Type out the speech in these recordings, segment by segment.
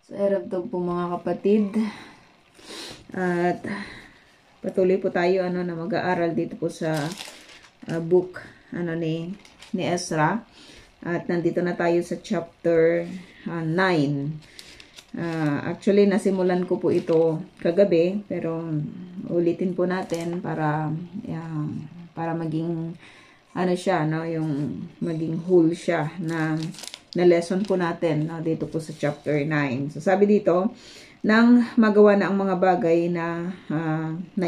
So, erabdog po mga kapatid. At patuloy po tayo na mag-aaral dito po sa book ni Ezra. At nandito na tayo sa chapter 9. Actually, nasimulan ko po ito kagabi, pero ulitin po natin para maging siya, yung maging whole siya na lesson po natin dito po sa chapter 9. So sabi dito, nang magawa na ang mga bagay na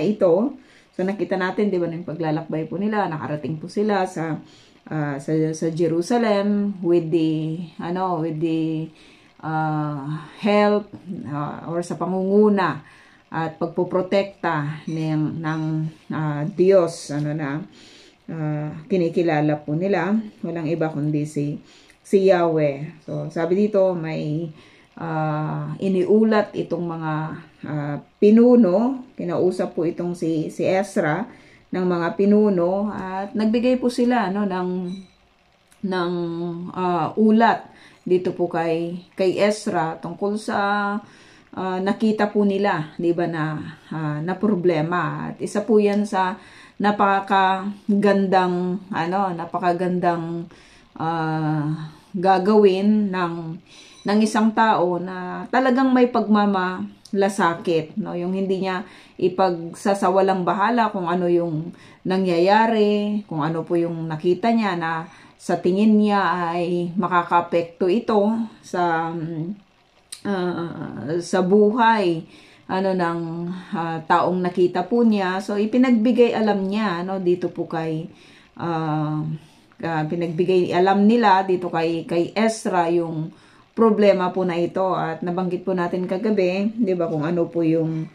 ito, so nakita natin, di ba, yung paglalakbay po nila, nakarating po sila sa Jerusalem with the help or sa pangunguna at pagpoprotekta ng Diyos kinikilala po nila, walang iba kundi si Yahweh. So sabi dito, may iniulat itong mga pinuno, kinausap po itong si Ezra ng mga pinuno, at nagbigay po sila ng ulat dito po kay Ezra tungkol sa nakita po nila, di ba, na problema. At isa po yan sa napakagandang gagawin ng isang tao na talagang may pagmamalasakit, yung hindi niya ipagsasawalang bahala kung ano yung nangyayari, kung ano po yung nakita niya na sa tingin niya ay makakaapekto ito sa buhay ng taong nakita po niya. So ipinagbigay alam niya dito po kay pinagbigay alam nila dito kay Ezra yung problema po na ito. At nabanggit po natin kagabi, di ba, kung ano po yung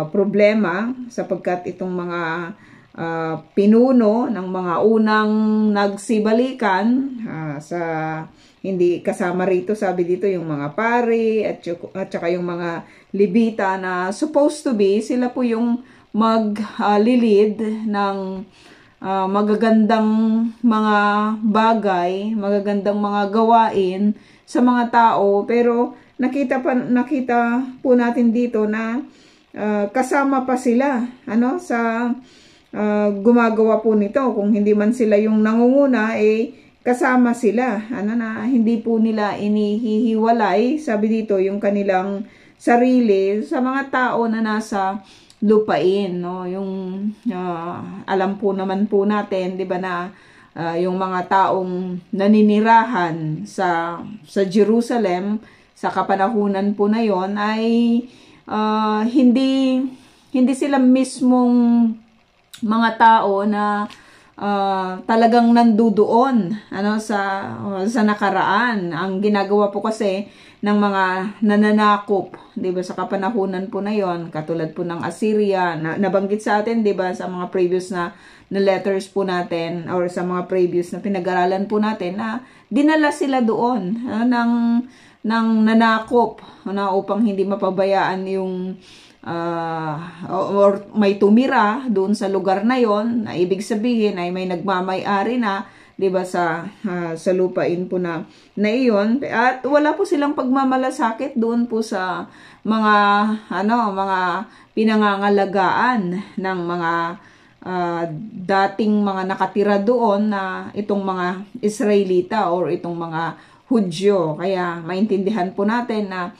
problema, sapagkat itong mga pinuno ng mga unang nagsibalikan, sa hindi kasama rito, sabi dito, yung mga pari at saka yung mga Levita na supposed to be, sila po yung mag-lead ng magagandang mga bagay, magagandang mga gawain sa mga tao. Pero nakita po natin dito na kasama pa sila sa gumagawa po nito. Kung hindi man sila yung nangunguna, kasama sila na hindi po nila inihihiwalay, sabi dito, yung kanilang sarili sa mga tao na nasa lupain, yung alam po naman po natin, di ba, na yung mga taong naninirahan sa Jerusalem sa kapanahunan po na yon ay hindi sila mismong mga tao na talagang nandudoon sa nakaraan. Ang ginagawa po kasi ng mga nananakop, 'di ba, sa kapanahunan po na yon, katulad po ng Assyria na nabanggit sa atin, 'di ba, sa mga previous na letters po natin, or sa mga previous na pinag-aralan po natin, na dinala sila doon ng nanakop upang hindi mapabayaan yung or may tumira doon sa lugar na yon, na ibig sabihin ay may nagmamay-ari na, 'di ba, sa lupain po na iyon. At wala po silang pagmamalasakit doon po sa mga pinangangalagaan ng mga dating mga nakatira doon na itong mga Israelita or itong mga Hudyo. Kaya maintindihan po natin na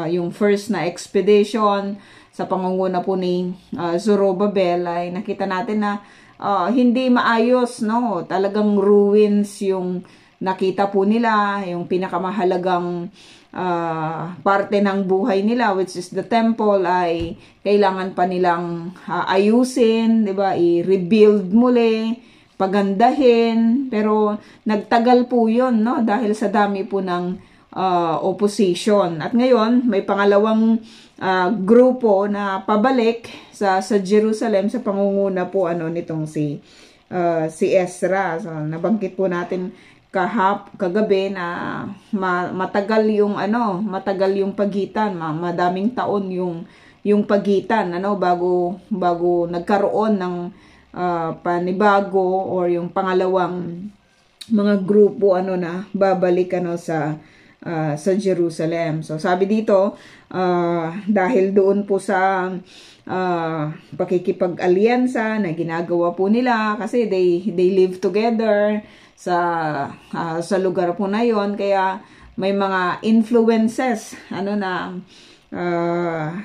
yung first na expedition sa pangunguna po ni Zorobabel, ay nakita natin na hindi maayos, talagang ruins yung nakita po nila. Yung pinakamahalagang parte ng buhay nila, which is the temple, ay kailangan pa nilang ayusin, 'di ba, i-rebuild muli, pagandahin. Pero nagtagal po yun, dahil sa dami po ng opposition. At ngayon, may pangalawang grupo na pabalik sa Jerusalem sa pangunguna po nitong si Ezra. So nabanggit po natin kagabi na matagal yung pagitan, madaming taon yung pagitan bago nagkaroon ng panibago or yung pangalawang mga grupo babalik sa sa Jerusalem. So sabi dito, dahil doon po sa pakikipag-alyansa na ginagawa po nila, kasi they live together sa lugar po na yon, kaya may mga influences na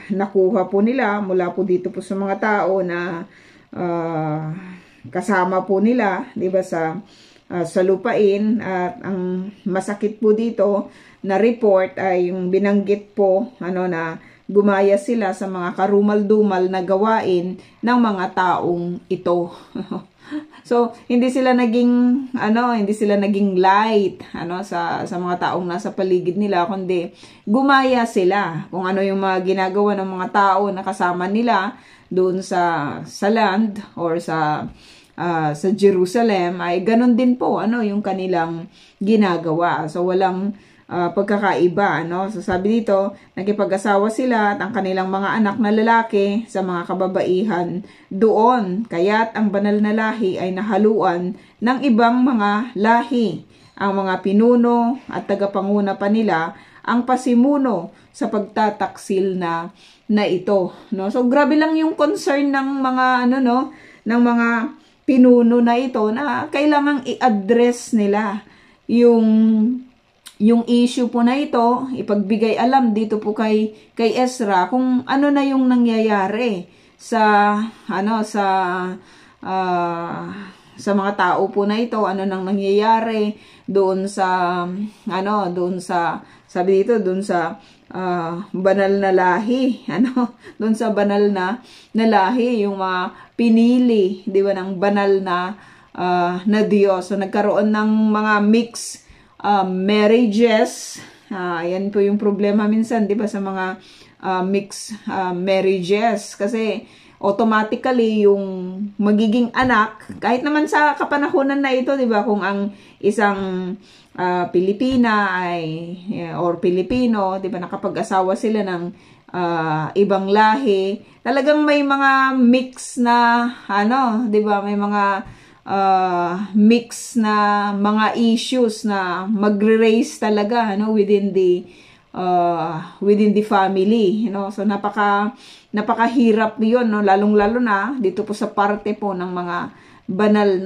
nakuha po nila mula po dito po sa mga tao na kasama po nila, 'di ba, sa lupain. At ang masakit po dito na report ay yung binanggit po na gumaya sila sa mga karumal-dumal na gawain ng mga taong ito. So, hindi sila naging light sa mga taong nasa paligid nila, kundi gumaya sila kung ano yung mga ginagawa ng mga tao na kasama nila doon sa land or sa Jerusalem, ay ganun din po yung kanilang ginagawa. So walang pagkakaiba, So sabi dito, nakipag-asawa sila at ang kanilang mga anak na lalaki sa mga kababaihan doon, kaya't ang banal na lahi ay nahaluan ng ibang mga lahi. Ang mga pinuno at tagapanguna pa nila ang pasimuno sa pagtataksil na ito, So grabe lang yung concern ng mga ng mga pinuno na ito, na kailangang i-address nila yung issue po na ito, ipagbigay alam dito po kay Ezra kung ano na yung nangyayari sa mga tao po na ito, ano nang nangyayari doon sa sabi dito, doon sa banal na lahi, doon sa banal na lahi, yung mga pinili, di ba, ng banal na Diyos. So nagkaroon ng mga mixed marriages. Yan po yung problema minsan, di ba, sa mga mixed marriages, kasi automatically yung magiging anak, kahit naman sa kapanahunan na ito, di ba, kung ang isang Pilipina or Pilipino, di ba, nakapag-asawa sila ng ibang lahi, talagang may mga mix na di ba, may mga mix na mga issues na magre-raise talaga within the family, So napakahirap 'yon, lalong-lalo na dito po sa parte po ng mga banal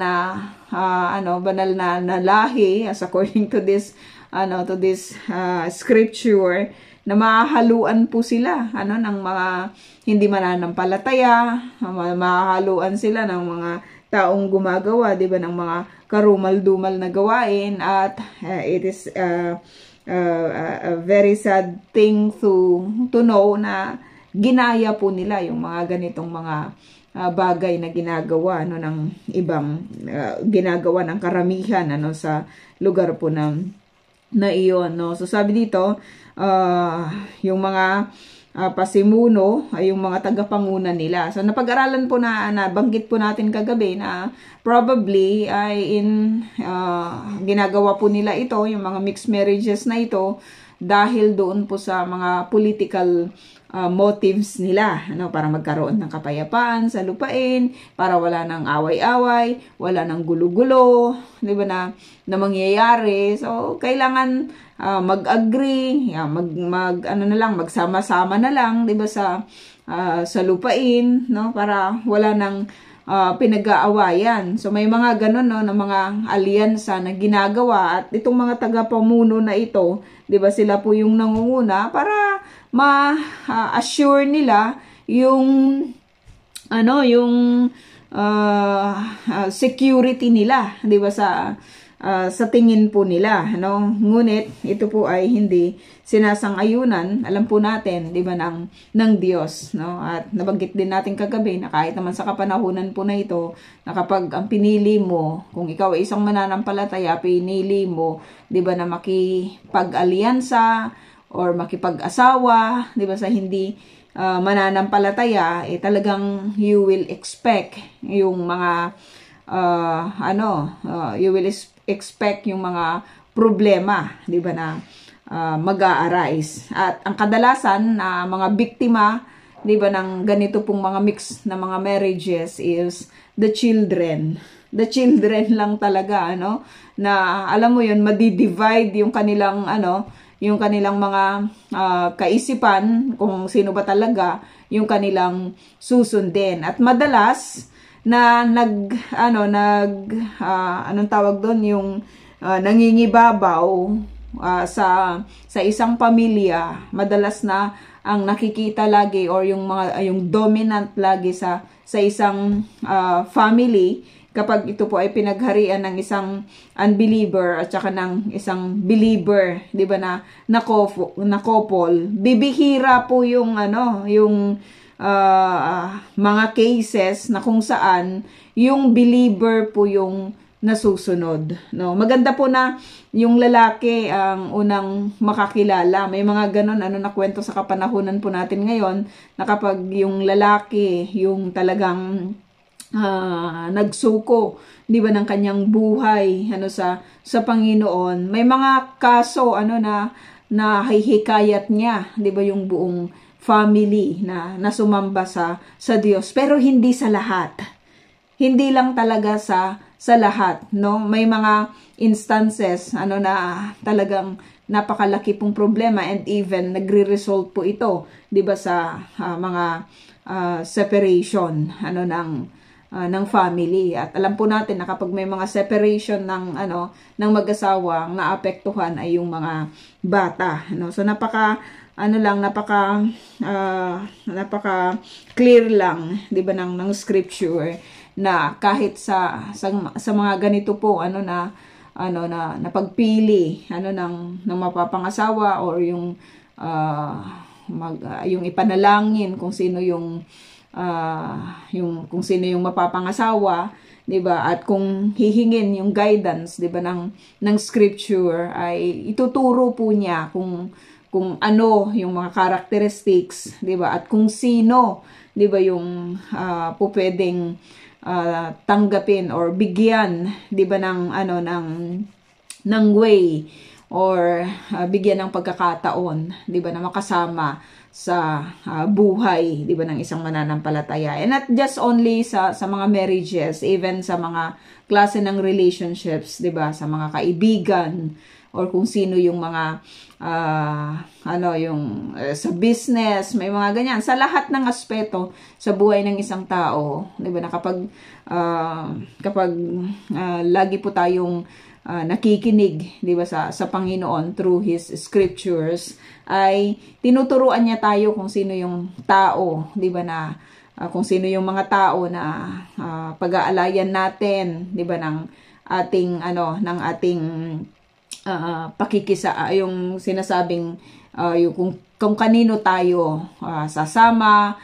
na lahi, as according to this scripture, na mahahaluan po sila ng mga hindi mananampalataya, mahahaluan sila ng mga taong gumagawa, 'di ba, ng mga karumal-dumal na gawain. At it is a very sad thing to know na ginaya po nila yung mga ganitong mga bagay na ginagawa ng ibang ginagawa ng karamihan sa lugar po na iyon, So sabi dito, yung mga pasimuno ay yung mga tagapanguna nila. So napag-aralan po nabanggit po natin kagabi na probably ay ginagawa po nila ito, yung mga mixed marriages na ito, dahil doon po sa mga political motives nila, para magkaroon ng kapayapaan sa lupain, para wala nang away-away, wala nang gulo-gulo, 'di ba, na mangyayari. So kailangan mag-agree, magsama-sama na lang, 'di ba, sa lupain, para wala nang pinag-aawayan. So may mga ganun na mga alyansa na ginagawa, at itong mga tagapamuno na ito, 'di ba, sila po yung nangunguna para ma-assure nila yung security nila, 'di ba, sa tingin po nila, Ngunit ito po ay hindi sinasang-ayunan, alam po natin, 'di ba, ng Diyos, At nabanggit din natin kagabi na kahit naman sa kapanahunan po na ito, na kapag ang pinili mo, kung ikaw ay isang mananampalataya, pinili mo, 'di ba, na makipag-alyansa or makipag-asawa, 'di ba, sa hindi mananampalataya, talagang you will expect yung mga you will expect yung mga problema, 'di ba, na mag-a-arise. At ang kadalasan na mga biktima, 'di ba, ng ganito pong mga mix na mga marriages is the children. The children lang talaga, na alam mo 'yun, madi-divide yung kanilang yung kanilang mga kaisipan, kung sino ba talaga yung kanilang susundin. At madalas na anong tawag doon, yung nangingibabaw sa isang pamilya, madalas na ang nakikita lagi or yung dominant lagi sa isang family, kapag ito po ay pinagharian ng isang unbeliever at saka ng isang believer, 'di ba, na couple, bibihira po yung mga cases na kung saan yung believer po yung nasusunod, no? Maganda po na yung lalaki ang unang makakilala. May mga ganon na kwento sa kapanahunan po natin ngayon, na kapag yung lalaki yung talagang nagsuko, 'di ba, ng kanyang buhay sa Panginoon, may mga kaso na hihikayat niya, 'di ba, yung buong family na sumamba sa Diyos, pero hindi sa lahat. Hindi lang talaga sa lahat, no? May mga instances na talagang napakalaki pong problema, and even nagre-result po ito, 'di ba, sa mga separation ng family. At alam po natin na kapag may mga separation ng mag-asawa, ang naapektuhan ay yung mga bata, no? So napaka clear lang, 'di ba, ng scripture, na kahit sa mga ganito po na pagpili ng mapapangasawa, or yung yung ipanalangin kung sino yung mapapangasawa, 'di ba, at kung hihingin yung guidance, 'di ba, ng scripture, ay ituturo po niya kung ano yung mga characteristics, 'di ba, at kung sino, 'di ba, yung po pwedeng tanggapin or bigyan, 'di ba, ng way, or bigyan ng pagkakataon, 'di ba, na makasama sa buhay, 'di ba, ng isang mananampalataya. And not just only sa mga marriages, even sa mga klase ng relationships, 'di ba, sa mga kaibigan, or kung sino yung mga sa business, may mga ganyan. Sa lahat ng aspeto sa buhay ng isang tao, 'di ba, na kapag lagi po tayong nakikinig, 'di ba, sa Panginoon through His scriptures, ay tinuturuan niya tayo kung sino yung tao, 'di ba, na kung sino yung mga tao na pag-aalayan natin, 'di ba, ng ating yung sinasabing kung kanino tayo sasama,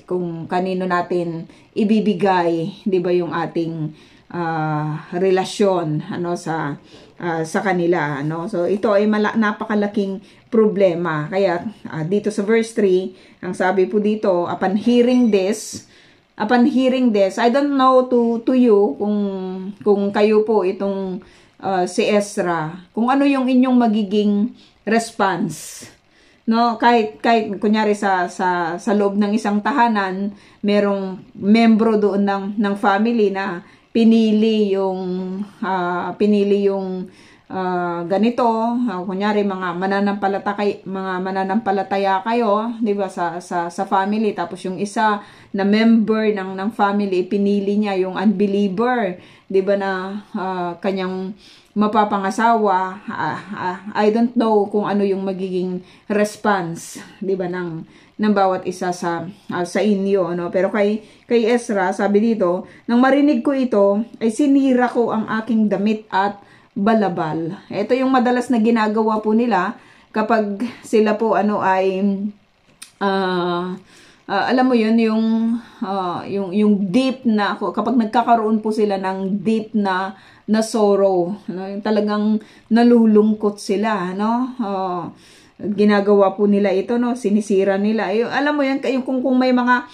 kung kanino natin ibibigay, 'di ba, yung ating relasyon sa kanila, no? So ito ay napakalaking problema. Kaya dito sa verse 3, ang sabi po dito, upon hearing this, I don't know to you kung kayo po itong si Ezra, kung ano yung inyong magiging response, no? Kahit kunyari sa loob ng isang tahanan, merong membro doon ng family na pinili yung ganito, kunyari mga mananampalataya kayo, 'di ba, sa family, tapos yung isa na member ng family pinili niya yung unbeliever, 'di ba, na kanyang mapapangasawa. I don't know kung ano yung magiging response, 'di ba, ng bawat isa sa inyo, no? Pero kay Ezra, sabi dito, nang marinig ko ito, ay sinira ko ang aking damit at balabal. Ito yung madalas na ginagawa po nila kapag sila po ay alam mo yun, yung deep na, kapag nagkakaroon po sila ng deep na sorrow, no? Yung talagang nalulungkot sila, no? Ginagawa po nila ito, no? Sinisira nila. Alam mo yan, kung may mga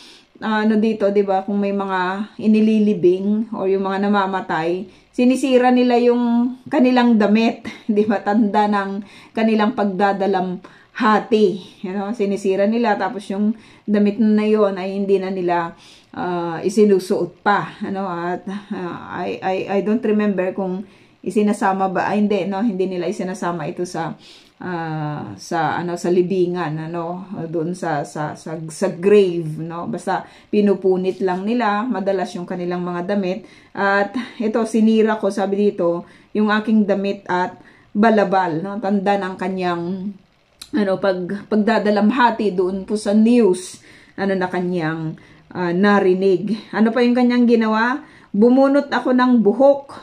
dito, 'di ba, kung may mga inililibing o yung mga namamatay, sinisira nila yung kanilang damit, 'di ba? Tanda ng kanilang pagdadalamhati. Sinisira nila, tapos yung damit na yon ay hindi na nila isinusuot pa, at I don't remember kung isinasama ba, hindi nila isinasama ito sa sa libingan, doon sa grave, basta pinupunit lang nila madalas yung kanilang mga damit. At ito, sinira ko, sabi dito, yung aking damit at balabal, tanda ng kanyang pagdadalamhati doon po sa news na kanyang narinig. Ano pa yung kanyang ginawa? Bumunot ako ng buhok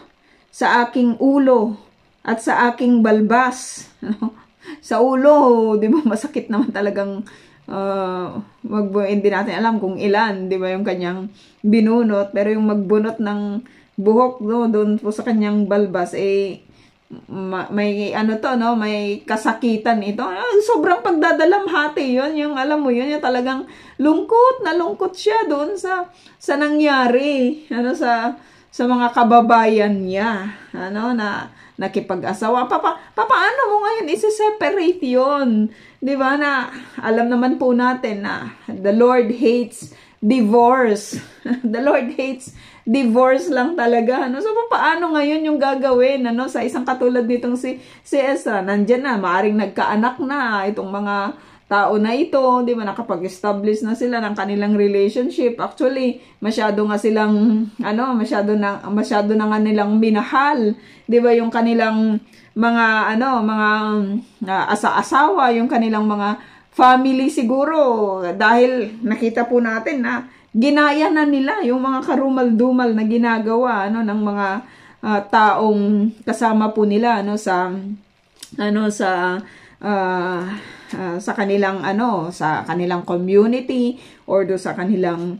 sa aking ulo at sa aking balbas. Sa ulo, di ba, masakit naman talagang hindi natin alam kung ilan, di ba, yung kanyang binunot. Pero yung magbunot ng buhok doon po sa kanyang balbas, may may kasakitan ito. Sobrang pagdadalamhati yun, yung alam mo yun, yung talagang lungkot siya doon sa nangyari, sa mga kababayan niya, na nakipag-asawa. Paano mo ngayon isi-separate yun? Di ba, na alam naman po natin na the Lord hates divorce. The Lord hates divorce lang talaga. So, paano ngayon yung gagawin? Sa isang katulad nitong si Ezra, nandyan na, maaring nagkaanak na itong mga tao na ito, di ba, nakapag-establish na sila ng kanilang relationship. Actually, masyado nga silang, masyado na nga nilang minahal, di ba, yung kanilang mga, asa-asawa, yung kanilang mga family siguro, dahil nakita po natin na ginaya na nila yung mga karumal-dumal na ginagawa, ng mga taong kasama po nila, sa kanilang community or do sa kanilang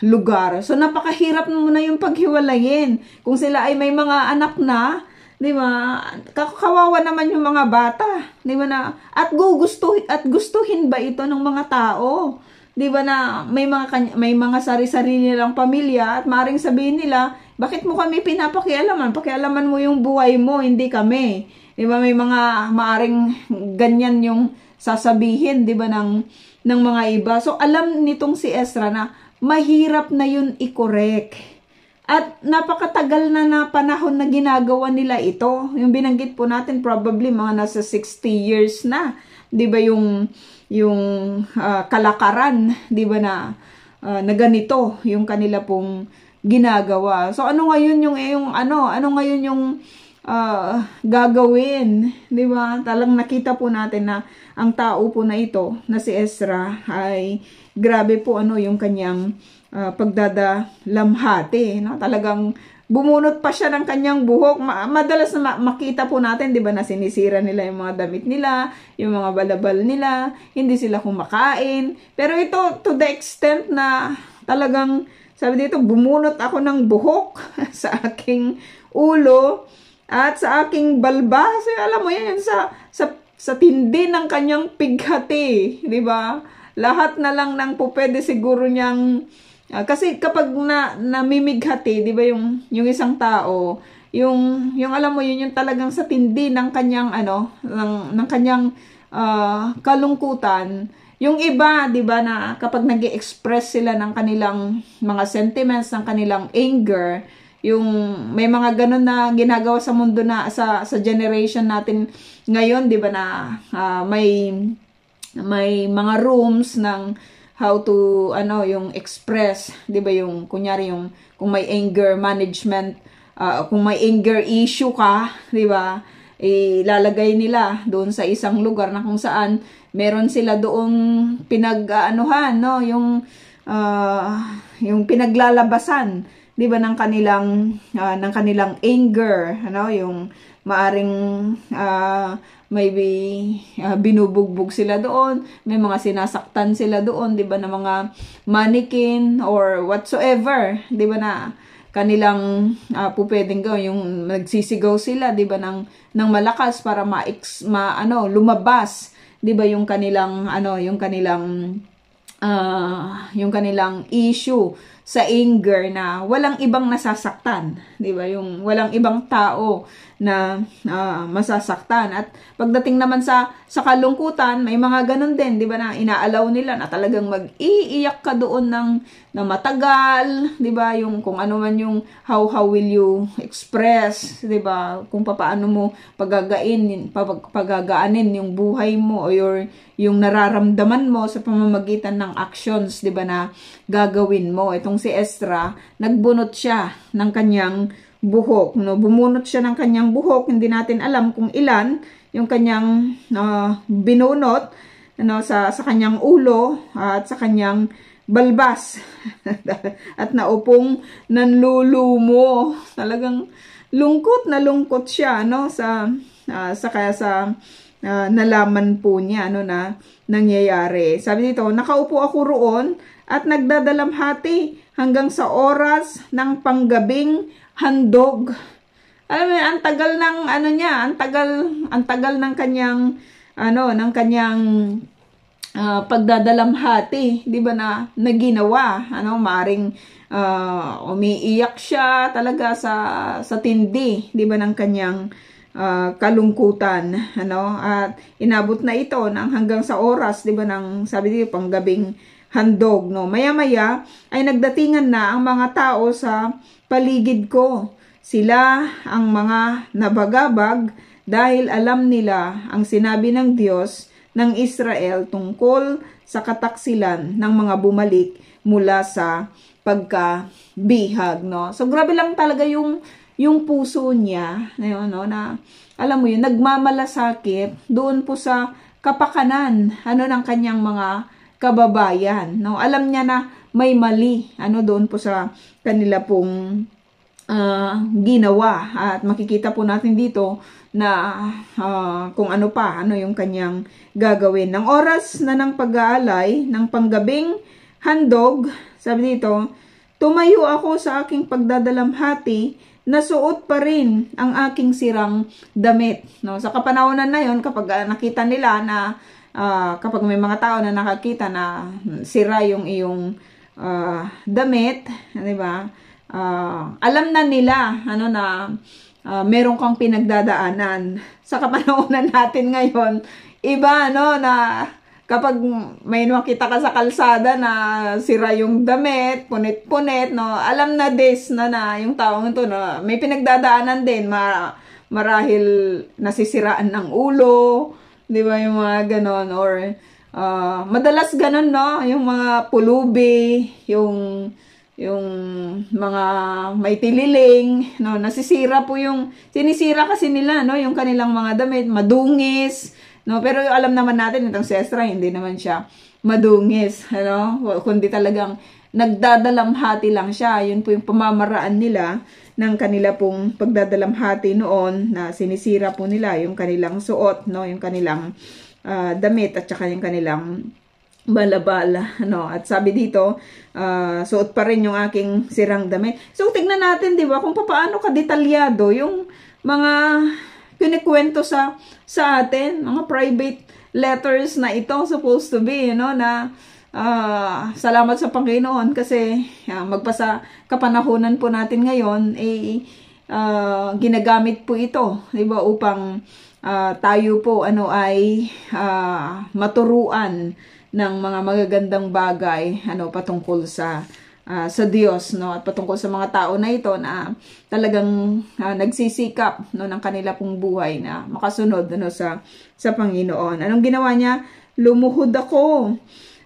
lugar. So napakahirap mo na yung paghiwalayin. Kung sila ay may mga anak na, di ba? Kawawa naman yung mga bata, di ba, na at gustuhin ba ito ng mga tao? Di ba, na may mga sari-sarili nilang pamilya at maring sabihin nila, bakit mo kami pinapakialaman? Pakialaman mo yung buhay mo, hindi kami. Di ba, may mga maaring ganyan yung sasabihin, di ba, ng mga iba. So, alam nitong si Ezra na mahirap na yun i-correct. At napakatagal na panahon na ginagawa nila ito. Yung binanggit po natin, probably mga nasa 60 years na. Di ba, yung kalakaran, di ba, na ganito yung kanila pong ginagawa. So, ano ngayon yung gagawin, di ba? Talang nakita po natin na ang tao po na ito, na si Ezra, ay grabe po yung kanyang pagdadalamhati, talagang bumunot pa siya ng kanyang buhok. Madalas na makita po natin, di ba, na sinisira nila yung mga damit nila, yung mga balabal nila, hindi sila kumakain. Pero ito, to the extent na talagang, sabi dito, bumunot ako ng buhok sa aking ulo at sa aking balbas. Alam mo yan, sa tindi ng kanyang pighati, di ba? Lahat na lang ng pupwede siguro niyang kasi kapag namimighati, di ba, yung isang tao, yung alam mo yun, yung talagang sa tindi ng kanyang ng kanyang kalungkutan. Yung iba, di ba, na kapag nag-express sila ng kanilang mga sentiments, ng kanilang anger, yung may mga ganun na ginagawa sa mundo na sa generation natin ngayon, di ba, na may mga rooms ng how to yung express, 'di ba, yung kunyari yung kung may anger management, kung may anger issue ka, 'di ba, ilalagay nila doon sa isang lugar na kung saan meron sila doong yung pinaglalabasan, 'di ba, ng kanilang anger, yung maaring maybe binubugbog sila doon, may mga sinasaktan sila doon, 'di ba, na mga mannequin or whatsoever, 'di ba, na kanilang pupwedeng gawin, yung nagsisigaw sila, 'di ba, ng malakas para lumabas, 'di ba, yung kanilang issue sa anger, na walang ibang nasasaktan, 'di ba, yung walang ibang tao na masasaktan. At pagdating naman sa kalungkutan, may mga ganun din, di ba, na inaalaw nila na talagang mag-iiyak ka doon na matagal, di ba, yung kung ano man yung how will you express, di ba, kung paano mo pagagaanin yung buhay mo o yung nararamdaman mo sa pamamagitan ng actions, di ba, na gagawin mo. Itong si Ezra, nagbunot siya ng kanyang buhok, no? Bumunot siya ng kanyang buhok, hindi natin alam kung ilan yung kanyang binunot, ano, sa kanyang ulo at sa kanyang balbas. At naupong nanlulumo. Talagang lungkot na lungkot siya, no, sa nalaman po niya, ano, na nangyayari. Sabi dito, nakaupo ako roon at nagdadalamhati hanggang sa oras ng panggabing handog. Alam mo, ang tagal ng ano niya, ang tagal ng kanyang pagdadalamhati, 'di ba, na ginawa. Maaring umiiyak siya talaga sa tindi, 'di ba, ng kanyang kalungkutan, at inabot na ito hanggang sa oras, 'di ba, ng sabi dito panggabing handog, no. Maya-maya ay nagdatingan na ang mga tao sa paligid ko. Sila ang mga nabagabag dahil alam nila ang sinabi ng Diyos ng Israel tungkol sa kataksilan ng mga bumalik mula sa pagkabihag, no. So grabe lang talaga yung puso niya, no, na alam mo yun, nagmamalasakit doon po sa kapakanan ng kanyang mga kababayan, no. Alam niya na may mali doon po sa kanila pong ginawa, at makikita po natin dito na kung ano yung kanyang gagawin. Ng oras na ng pag-aalay ng panggabing handog, sabi dito, tumayo ako sa aking pagdadalamhati, nasuot pa rin ang aking sirang damit, no. Sa kapanahonan na yon, kapag nakita nila na kapag may mga tao na nakakita na sira yung iyong damit, di ba? Alam na nila na meron kang pinagdadaanan. Sa kapanahonan natin ngayon, iba na kapag may makita ka sa kalsada na sira yung damit, punit-punit, no, alam na na yung taong ito, no, may pinagdadaanan din, marahil nasisiraan ng ulo, di ba, yung mga ganon, or madalas ganon, no, yung mga pulubi, yung mga may tililing, no, nasisira po sinisira kasi nila, no, yung kanilang mga damit, madungis, no, pero alam naman natin itong si Ezra, hindi naman siya madungis, kundi talagang nagdadalamhati lang siya. Yun po yung pamamaraan nila ng kanila pong pagdadalamhati noon, na sinisira po nila yung kanilang suot, no, yung kanilang damit at saka yung kanilang balabala, At sabi dito, suot pa rin yung aking sirang damit. So tignan natin, 'di ba, kung paano kadetalyado yung mga kinikwento sa atin, mga private letters na ito supposed to be, na salamat sa Panginoon kasi magpasa kapanahunan po natin ngayon, ginagamit po ito, 'di ba, upang tayo po ay maturuan ng mga magagandang bagay patungkol sa Diyos, no, at patungkol sa mga tao na ito na talagang nagsisikap, no, ng kanila pong buhay na makasunod sa Panginoon. Anong ginawa niya? Lumuhod ako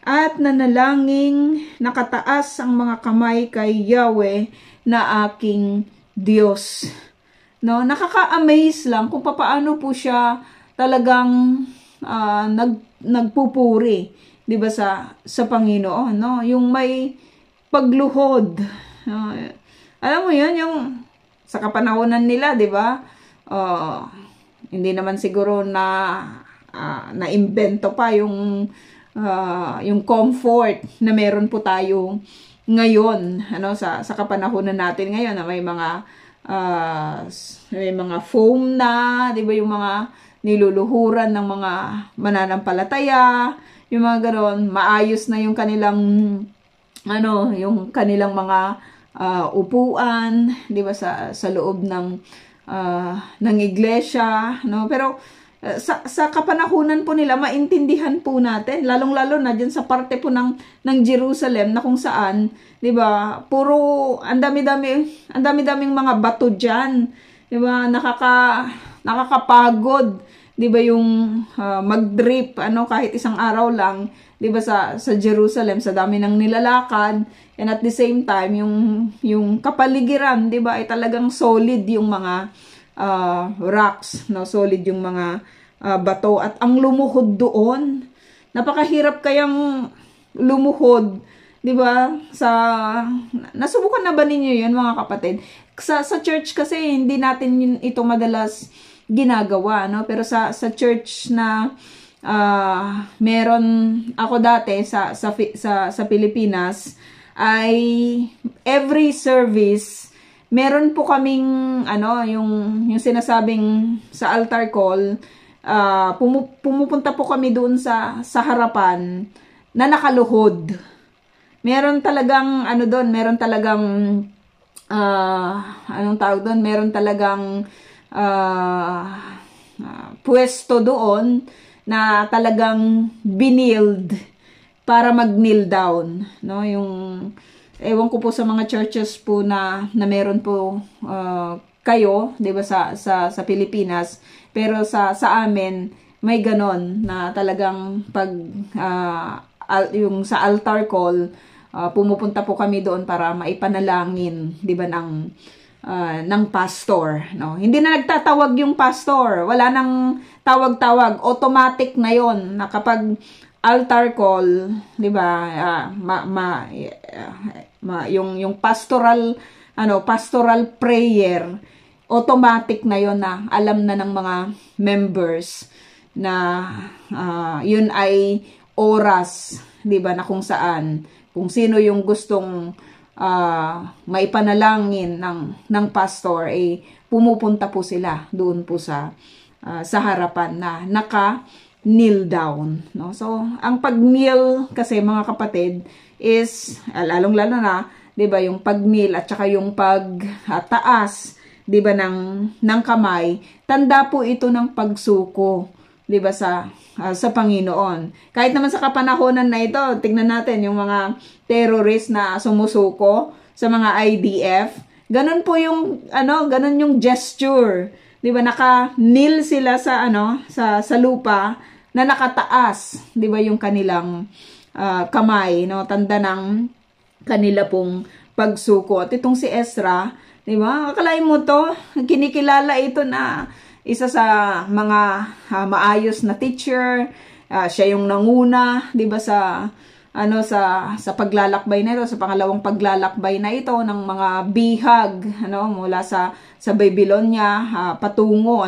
at nanalangin, nakataas ang mga kamay kay Yahweh na aking Diyos. No, nakaka-amaze lang kung paano po siya talagang nagpupuri, 'di ba, sa Panginoon, no? Yung may pagluhod. Alam mo 'yun, yung sa kapanahonan nila, 'di ba? Hindi naman siguro na-imbento pa yung comfort na meron po tayo ngayon, sa kapanahonan natin ngayon, na may mga foam na, 'di ba, yung mga niluluhuran ng mga mananampalataya, yung mga ganoon, maayos na yung kanilang yung kanilang mga upuan, 'di ba, sa loob ng ng iglesia, no? Pero sa kapanahunan po nila, maintindihan po natin, lalong-lalo na dyan sa parte po ng Jerusalem na kung saan, 'di ba? Puro ang dami-daming mga bato diyan, 'di ba? Nakakapagod, 'di ba, yung mag-drip kahit isang araw lang, 'di ba, sa Jerusalem, sa dami ng nilalakad, and at the same time yung kapaligiran, 'di ba, ay talagang solid yung mga rocks, no? Solid yung mga bato, at ang lumuhod doon, napakahirap kayang lumuhod, 'di ba? Nasubukan na ba ninyo 'yun, mga kapatid? Sa church kasi hindi natin ito madalas ginagawa, no? Pero sa church na meron ako dati sa Pilipinas, ay every service meron po kaming yung sinasabing sa altar call, pumupunta po kami doon sa harapan na nakaluhod. Meron talagang meron talagang anong tawag doon? Meron talagang pwesto doon na talagang binild para mag-kneel down, no? Yung ewan ko po sa mga churches po na meron po kayo, 'di ba, sa Pilipinas, pero sa amin may ganon na talagang pag yung sa altar call, pumupunta po kami doon para maipanalangin, 'di ba, ng pastor, no? Hindi na nagtatawag yung pastor, wala nang tawag-tawag, automatic na 'yon, na kapag altar call, 'di ba, yung pastoral prayer, automatic na 'yon, na alam na ng mga members na yun ay oras, 'di ba, na kung sino yung gustong maipanalangin ng pastor, pumupunta po sila doon po sa harapan na kneel down, no? So ang pag-kneel kasi, mga kapatid, is lalong-lalo na, 'di ba, yung pag-kneel at saka yung pagtaas, 'di ba, ng kamay, tanda po ito ng pagsuko, 'di ba, sa Panginoon. Kahit naman sa kapanahonan na ito, tingnan natin yung mga terrorist na sumusuko sa mga IDF, ganun po yung ganun yung gesture, 'di ba, naka-kneel sila sa lupa na nakataas, 'di ba, yung kanilang kamay, no? Tanda ng kanila pong pagsuko. At itong si Ezra, 'di ba? Akalain mo to, kinikilala ito na isa sa mga maayos na teacher. Siya yung nanguna, 'di ba, sa paglalakbay na ito, sa pangalawang paglalakbay na ito ng mga bihag, mula sa Babylonia patungo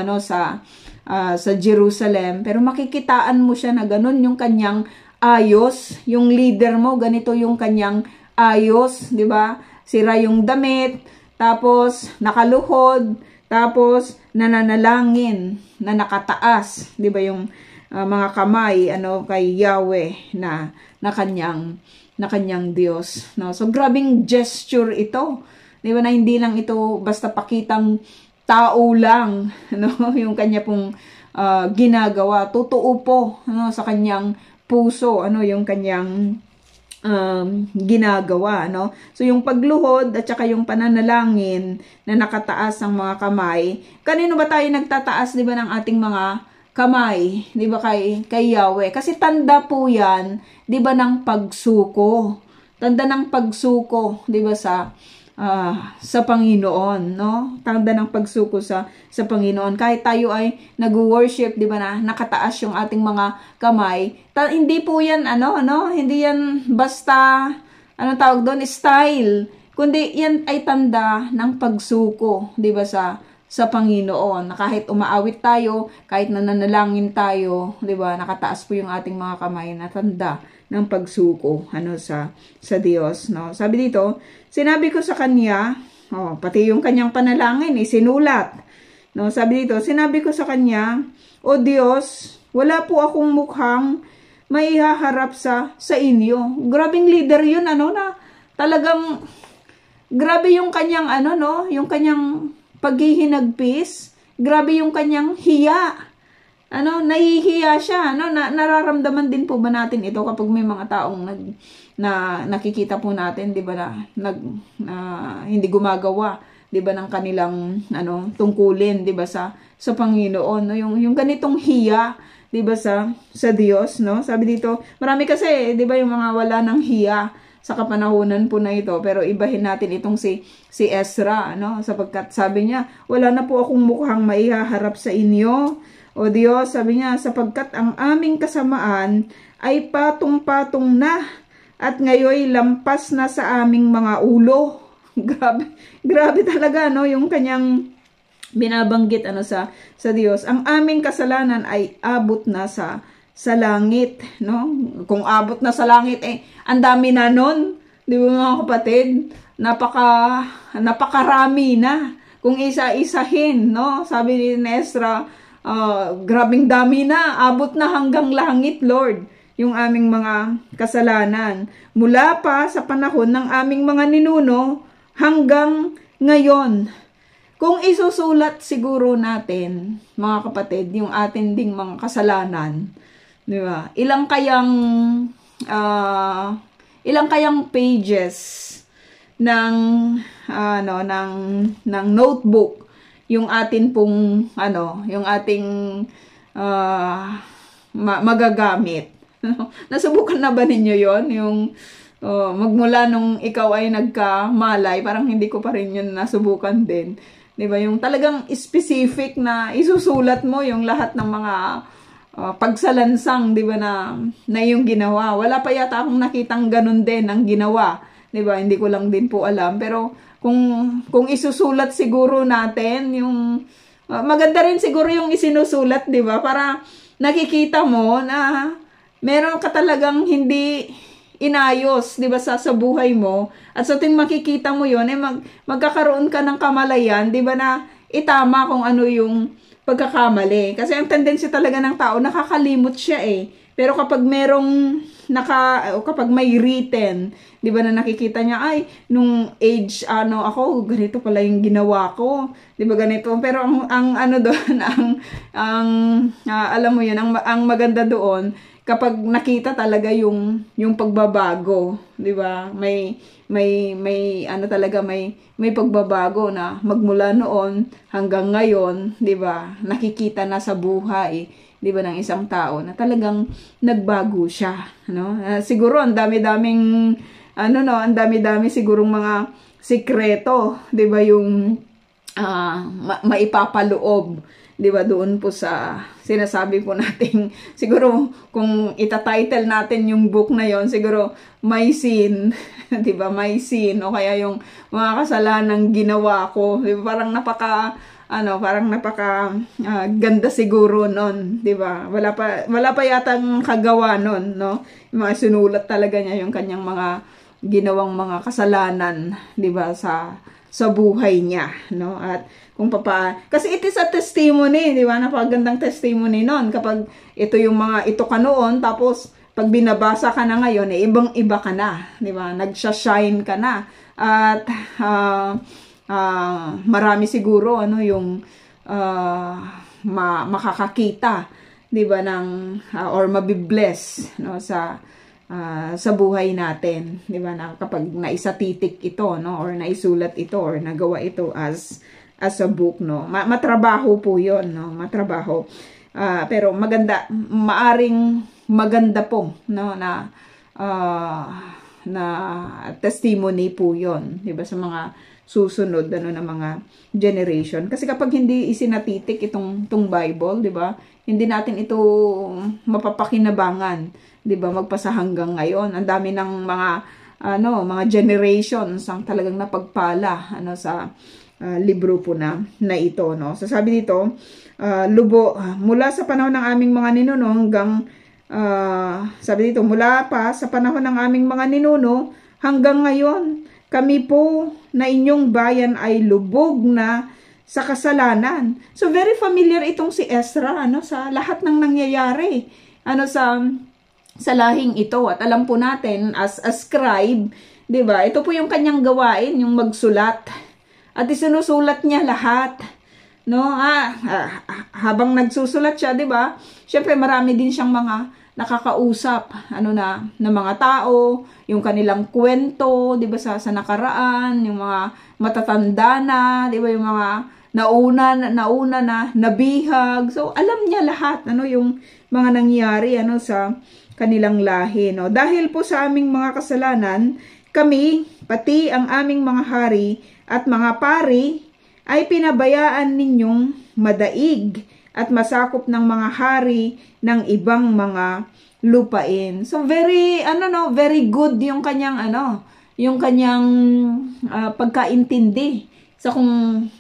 sa Jerusalem. Pero makikitaan mo siya na ganun yung kanyang ayos, yung leader mo, ganito yung kanyang ayos, 'di ba? Sira yung damit, tapos nakaluhod, tapos nananalangin na nakataas, 'di ba, yung mga kamay kay Yahweh na kanyang Diyos, no? So grabing gesture ito, 'di ba, na hindi lang ito basta pakitang tao lang, yung kanya pong ginagawa. Totoo po, sa kanyang puso, yung kanyang ginagawa, no? So yung pagluhod at saka yung pananalangin na nakataas ang mga kamay, kanino ba tayo nagtataas, 'di ba, ng ating mga kamay, 'di ba, kay Yahweh? Kasi tanda po 'yan, 'di ba, ng pagsuko. Tanda ng pagsuko, 'di ba, sa Panginoon, no? Tanda ng pagsuko sa Panginoon. Kahit tayo ay nag-worship, 'di ba, na nakataas yung ating mga kamay, hindi po 'yan hindi 'yan basta tawag doon, style, kundi 'yan ay tanda ng pagsuko, 'di ba, sa Panginoon. Na kahit umaawit tayo, kahit nananalangin tayo, 'di ba, nakataas po yung ating mga kamay, na tanda ng pagsuko sa Diyos, no? Sabi dito, sinabi ko sa kanya, pati yung kanyang panalangin sinulat, no? Sabi dito, sinabi ko sa kanya, O Diyos, wala po akong mukhang maihaharap sa inyo. Grabing leader yun, na talagang grabe yung kanyang yung kanyang paghihinagpis, grabe yung kanyang hiya. Nahihiya siya, nararamdaman din po ba natin ito kapag may mga taong nakikita po natin, 'di ba, na hindi gumagawa, 'di ba, ng kanilang tungkulin, 'di ba, sa Panginoon, no? Yung ganitong hiya, 'di ba, sa Diyos, no? Sabi dito, marami kasi, 'di ba, yung mga wala ng hiya sa kapanahunan po na ito, pero ibahin natin itong si Ezra, no? Sapagkat sabi niya, wala na po akong mukhang maihaharap sa inyo, o Diyos, sabi niya, sapagkat ang aming kasamaan ay patong-patong na at ngayon lampas na sa aming mga ulo. Grabe talaga, no? Yung kanyang binabanggit sa Diyos. Ang aming kasalanan ay abot na sa langit, no? Kung abot na sa langit, ang dami na nun, di ba mga kapatid? Napakarami na. Kung isa-isahin, no? Sabi ni Ezra, grabing dami na, abot na hanggang langit, Lord, yung aming mga kasalanan. Mula pa sa panahon ng aming mga ninuno hanggang ngayon. Kung isusulat siguro natin, mga kapatid, yung atin ding mga kasalanan, di ba? Ilang kayang pages ng notebook yung atin pong yung ating magagamit. Nasubukan na ba ninyo yon? Yung magmula nung ikaw ay nagkamalay, parang hindi ko pa rin yun nasubukan din. 'Di ba? Yung talagang specific na isusulat mo yung lahat ng mga pagsalansang, 'di ba, na yung ginawa. Wala pa yata akong nakitang ganun din ang ginawa. 'Di ba? Hindi ko lang din po alam, pero kung isusulat siguro natin, yung maganda rin siguro yung isinusulat, 'di ba? Para nakikita mo na meron ka talagang hindi inayos, 'di ba, sa buhay mo. At sa tuwing makikita mo 'yon, magkakaroon ka ng kamalayan, 'di ba, na itama kung ano yung pagkakamali. Kasi ang tendency talaga ng tao, nakakalimot siya Pero kapag kapag may written, 'di ba, na nakikita niya, ay nung age ako, ganito pala yung ginawa ko, 'di ba, ganito. Pero ang doon, alam mo 'yun, ang maganda doon kapag nakita talaga yung pagbabago, 'di ba? May talaga may pagbabago na magmula noon hanggang ngayon, 'di ba? Nakikita na sa buhay, 'di ba, ng isang tao na talagang nagbago siya, no? Siguro ang dami-daming ang dami-dami sigurong mga sikreto, 'di ba, yung maipapaloob, 'di ba, doon po sa sinasabi po nating, siguro kung itatitle natin yung book na yon, siguro may sin, 'di ba, may sin, o kaya yung mga kasalanang ginawa ko, 'di ba, parang napaka ganda siguro nun, 'di ba? Wala pa yatang kagawa nun, no? Yung mga sinulat talaga niya yung kanyang mga ginawang mga kasalanan, 'di ba, sa buhay niya, no? At kasi it is a testimony, 'di ba? Napakagandang testimony nun kapag ito ka noon, tapos pag binabasa ka na ngayon, ibang-iba ka na, 'di ba? Nagsha-shine ka na. At marami siguro yung makakakita, 'di ba, or mabibless, no, sa buhay natin, 'di ba, na kapag naisatitik ito, no, or naisulat ito, or nagawa ito as a book, no. Matrabaho po 'yon, no, matrabaho. Pero maaring maganda po, no, na testimony po 'yon, 'di ba, sa mga susunod na mga generation. Kasi kapag hindi isinatitik itong Bible, 'di ba? Hindi natin ito mapapakinabangan, 'di ba? Magpasa hanggang ngayon. Ang dami ng mga generations ang talagang napagpala sa libro po na ito, no. So sabi dito, mula sa panahon ng aming mga ninuno hanggang sabi dito, mula pa sa panahon ng aming mga ninuno hanggang ngayon, kami po na inyong bayan ay lubog na sa kasalanan. So very familiar itong si Ezra, sa lahat ng nangyayari sa lahing ito. At alam po natin as a scribe, 'di ba? Ito po yung kanyang gawain, yung magsulat. at isinusulat niya lahat. No, habang nagsusulat siya, 'di ba? Syempre marami din siyang mga nakakausap, na mga tao, yung kanilang kwento, 'di ba, sa nakaraan, yung mga matatanda na, 'di ba, yung mga nauna na nabihag. So alam niya lahat, yung mga nangyari sa kanilang lahi, no. Dahil po sa aming mga kasalanan, kami, pati ang aming mga hari at mga pari, ay pinabayaan ninyong madaig at masakop ng mga hari ng ibang mga lupain. So very very good yung kanyang pagkaintindi sa kung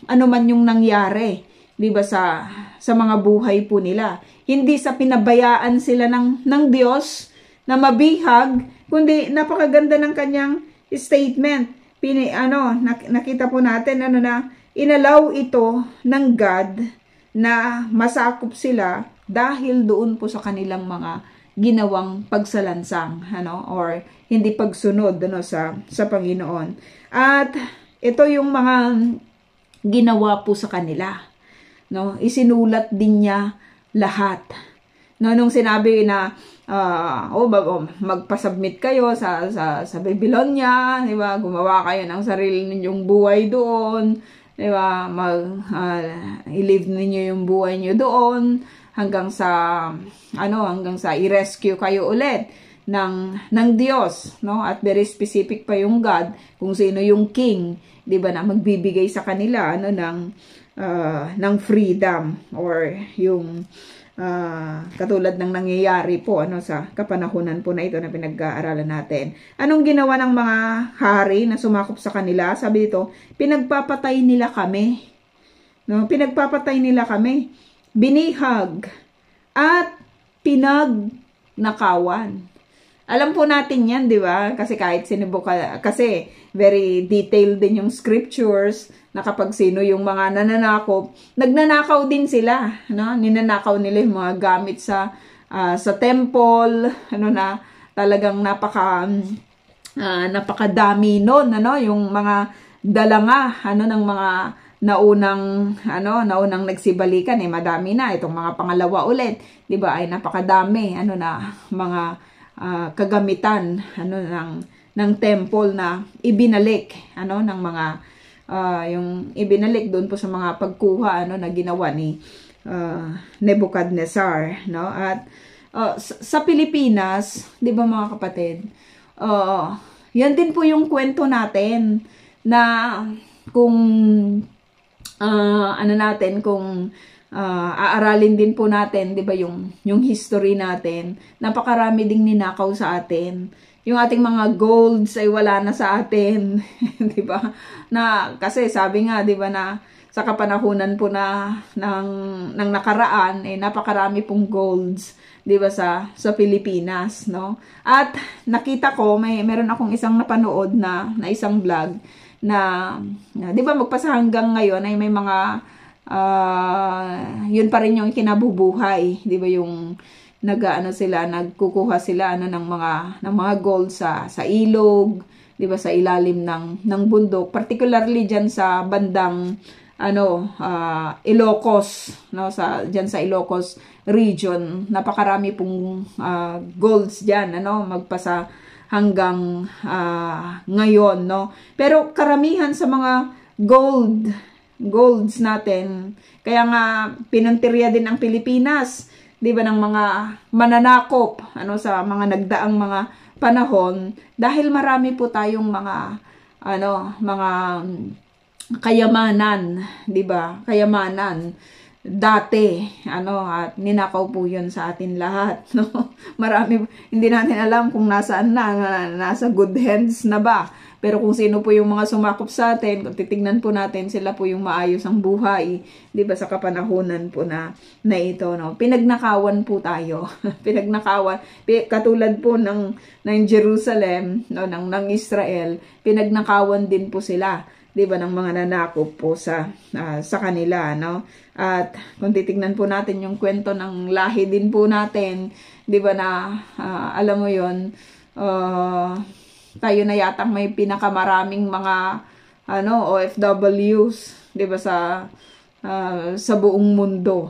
ano man yung nangyari, 'di ba, sa mga buhay po nila. Hindi sa pinabayaan sila ng Diyos na mabihag, kundi napakaganda ng kanyang statement. Nakita po natin na inalaw ito ng God na masakop sila dahil doon po sa kanilang mga ginawang pagsalansang, or hindi pagsunod sa Panginoon. At ito yung mga ginawa po sa kanila, no? Isinulat din niya lahat. No, nung sinabi na magpa-submit kayo sa Babylonia, 'di ba? Gumawa kayo ng sarili ninyong buhay doon, 'di ba? I-live ninyo yung buhay niyo doon hanggang sa i-rescue kayo ulit ng Diyos, no? At very specific pa yung God kung sino yung king, 'di ba, na magbibigay sa kanila ng freedom, or yung katulad ng nangyayari po sa kapanahunan po na ito na pinag-aaralan natin. Anong ginawa ng mga hari na sumakop sa kanila? Sabi dito, pinagpapatay nila kami. No, pinagpapatay nila kami. Binihag at pinagnakawan. Alam po natin 'yan, 'di ba? Kasi kahit kasi very detailed din yung scriptures na kapag sino yung mga nananakop, nagnanakaw din sila, no? Ninanakaw nila yung mga gamit sa temple, na talagang napakadami noon, yung mga dalanga, ng mga naunang nagsibalikan, madami na itong mga pangalawa ulit, 'di ba? Ay napakadami, mga kagamitan, ng temple na ibinalik, ng mga yung ibinalik doon po sa mga pagkuha na ginawa ni Nebuchadnezzar, no? At sa Pilipinas, 'di ba mga kapatid, yan din po yung kwento natin na kung kung aaralin din po natin, 'di ba, yung history natin, napakarami ding ninakaw sa atin. Yung ating mga golds ay wala na sa atin, 'di ba? Na kasi sabi nga, 'di ba, na sa kapanahunan po ng nakaraan, napakarami pong golds, 'di ba, sa Pilipinas, no? At nakita ko, meron akong isang napanood na isang vlog na 'di ba, magpasa hanggang ngayon ay may mga yun pa rin yung kinabubuhay, 'di ba, yung nagkukuha sila ng mga gold sa ilog, 'di ba, sa ilalim ng bundok, particularly diyan sa bandang Ilocos, no, diyan sa Ilocos region, napakarami pong golds diyan, magpasa hanggang ngayon, no. Pero karamihan sa mga golds natin, kaya nga pinuntirya din ang Pilipinas, 'di ba, ng mga mananakop sa mga nagdaang mga panahon, dahil marami po tayong mga kayamanan, 'di ba? Kayamanan dati, at ninakaw po 'yun sa atin lahat, no? Marami, hindi natin alam kung nasaan nasa good hands na ba. Pero kung sino po yung mga sumakop sa atin, kung titignan po natin, sila po yung maayos ang buhay, 'di ba, sa kapanahunan po na ito, no? Pinagnakawan po tayo. Pinagnakawan, katulad po ng Jerusalem, no, ng Israel, pinagnakawan din po sila, 'di ba, ng mga nanakop po sa kanila, no? At kung titignan po natin yung kwento ng lahi din po natin, 'di ba, na alam mo 'yon, tayo na yatang may pinakamaraming mga OFWs, 'di ba, sa buong mundo,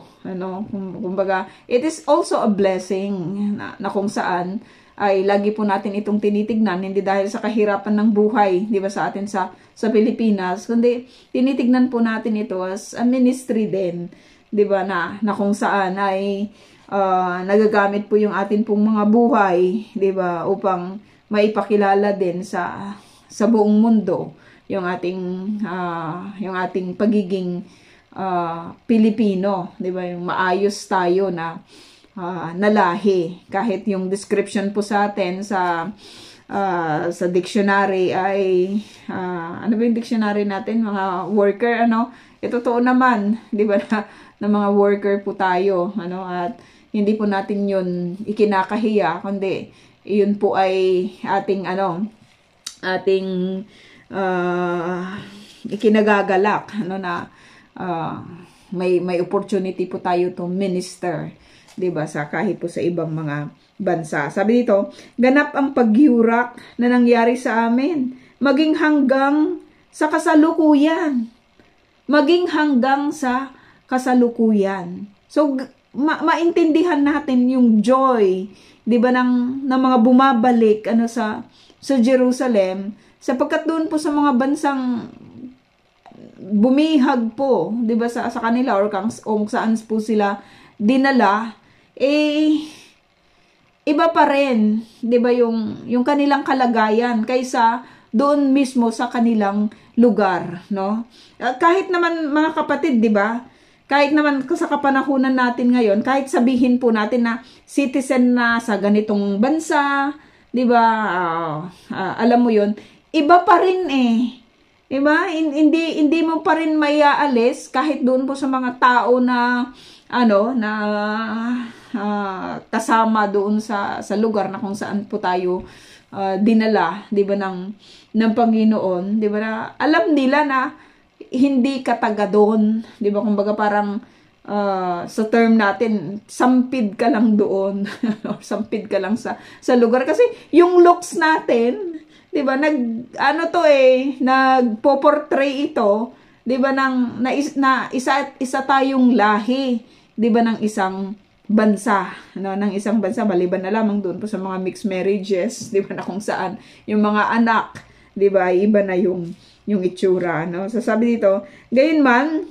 kumbaga it is also a blessing na kung saan ay lagi po natin itong tinitignan, hindi dahil sa kahirapan ng buhay, 'di ba, sa atin sa Pilipinas, kundi tinitignan po natin ito as a ministry din, 'di ba, na kung saan ay nagagamit po yung atin pong mga buhay, 'di ba, upang maipakilala din sa buong mundo yung ating pagiging Pilipino, 'di ba, yung maayos tayo na lahi. Kahit yung description po sa atin sa dictionary ay ano ba yung dictionary natin, mga worker, totoo naman, 'di ba, na mga worker po tayo, at hindi po natin yun ikinakahiya, kundi yun po ay ating ikinagagalak, na may opportunity po tayo to minister, 'di ba, sa kahit po sa ibang mga bansa. Sabi dito, ganap ang pagyurak na nangyari sa amin, maging hanggang sa kasalukuyan. Maging hanggang sa kasalukuyan. So, maintindihan natin yung joy, 'di ba, ng mga bumabalik sa Jerusalem, sapagkat doon po sa mga bansang bumihag po, 'di ba, sa kanila, or kung saan po sila dinala, iba pa rin, 'di ba, yung kanilang kalagayan kaysa doon mismo sa kanilang lugar, no? Kahit naman, mga kapatid, 'di ba, kahit naman sa kapanahunan natin ngayon, kahit sabihin po natin na citizen na sa ganitong bansa, 'di ba, alam mo 'yon, iba pa rin diba? Hindi mo pa rin maiaalis kahit doon po sa mga tao na kasama doon sa lugar na kung saan po tayo dinala, 'di ba, ng Panginoon, 'di ba, na alam nila na hindi ka taga doon, 'di ba, kumbaga parang sa term natin, sampid ka lang doon or sampid ka lang sa lugar, kasi yung looks natin, 'di ba, nagpo-portray ito, 'di ba, na isa tayong lahi, 'di ba, ng isang bansa, ng isang bansa, maliban na lamang doon po sa mga mixed marriages, 'di ba, na kung saan yung mga anak, 'di ba, iba na yung itsura, So sabi dito, gayunman,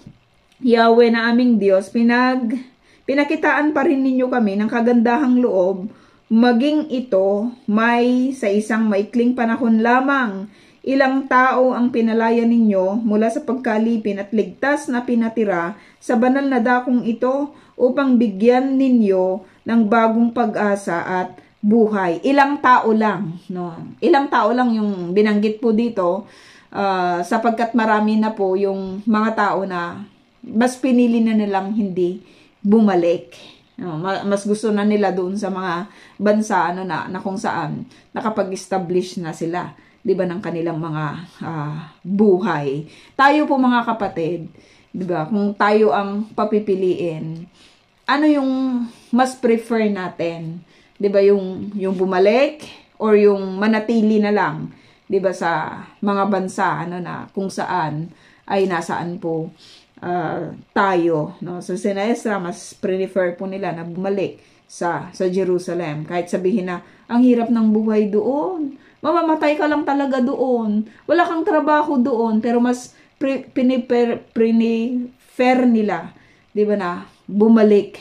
Yahweh na aming Diyos, pinakitaan pa rin ninyo kami ng kagandahang loob, maging ito may sa isang maikling panahon lamang. Ilang tao ang pinalaya ninyo mula sa pagkalipin at ligtas na pinatira sa banal na dakong ito upang bigyan ninyo ng bagong pag-asa at buhay. Ilang tao lang, Ilang tao lang yung binanggit po dito, sapagkat marami na po yung mga tao na mas pinili na nilang hindi bumalik. Mas gusto na nila doon sa mga bansa na kung saan nakapag-establish na sila, 'di ba, ng kanilang mga buhay. Tayo po, mga kapatid, 'di ba, kung tayo ang papipiliin, ano yung mas prefer natin? 'Di ba, yung bumalik or yung manatili na lang, 'di ba, sa mga bansa na kung saan ay nasaan po tayo, So sina Ezra, mas prefer po nila na bumalik sa Jerusalem, kahit sabihin na ang hirap ng buhay doon, mamamatay ka lang talaga doon, wala kang trabaho doon, pero mas prefer nila, 'di ba, na bumalik